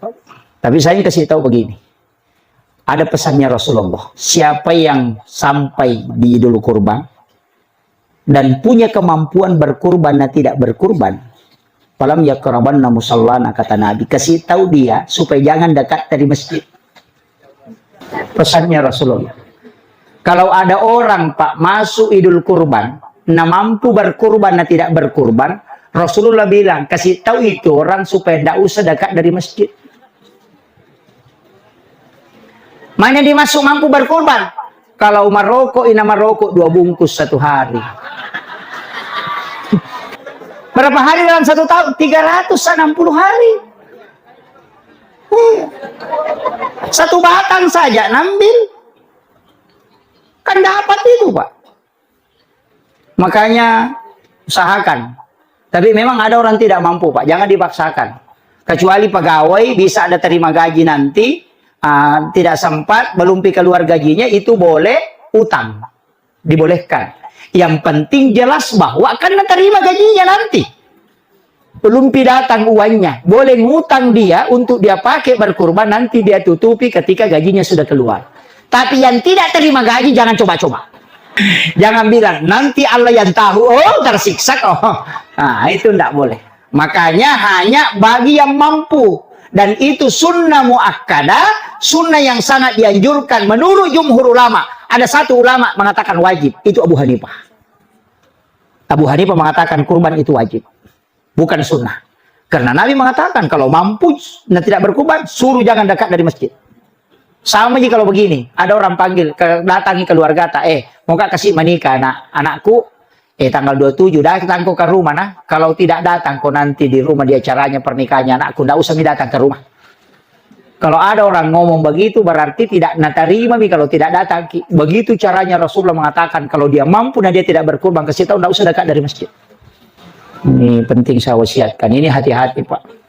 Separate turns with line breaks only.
Pak. Tapi saya kasih tahu begini. Ada pesannya Rasulullah. Siapa yang sampai di Idul Kurban dan punya kemampuan berkurban dan tidak berkurban, falam yaqrabanna musallana, kata Nabi, kasih tahu dia supaya jangan dekat dari masjid. Pesannya Rasulullah. Kalau ada orang Pak masuk Idul Kurban, nah mampu berkurban dan tidak berkurban, Rasulullah bilang kasih tahu itu orang supaya tidak usah dekat dari masjid. Mana dimasuk mampu berkurban? Kalau merokok, ina merokok 2 bungkus 1 hari. Berapa hari dalam 1 tahun? 360 hari. 1 batang saja ngambil. Kan dapat itu Pak. Makanya usahakan. Tapi memang ada orang tidak mampu Pak. Jangan dipaksakan. Kecuali pegawai bisa ada terima gaji nanti. Tidak sempat, belum keluar gajinya, itu boleh utang. Dibolehkan. Yang penting jelas bahwa akan terima gajinya nanti. Belum datang uangnya. Boleh ngutang dia untuk dia pakai berkurban, nanti dia tutupi ketika gajinya sudah keluar. Tapi yang tidak terima gaji jangan coba-coba. Jangan bilang, nanti Allah yang tahu, oh tersiksa. Oh. Nah, itu tidak boleh. Makanya hanya bagi yang mampu. Dan itu sunnah muakkadah, sunnah yang sangat dianjurkan menurut jumhur ulama. Ada 1 ulama mengatakan wajib, itu Abu Hanifah. Abu Hanifah mengatakan kurban itu wajib, bukan sunnah. Karena Nabi mengatakan kalau mampu dan tidak berkurban, suruh jangan dekat dari masjid. Sama aja kalau begini, ada orang panggil, datangi keluarga, mau kasih menikah anakku, tanggal 27 datang kau ke rumah, nah. Kalau tidak datang kau nanti di rumah dia caranya pernikahannya anakku, tidak usah datang ke rumah. Kalau ada orang ngomong begitu berarti tidak natarima kalau tidak datang. Begitu caranya Rasulullah mengatakan kalau dia mampu dan dia tidak berkurban, kasih tahu tidak usah dekat dari masjid. Ini penting saya wasiatkan. Ini hati-hati Pak.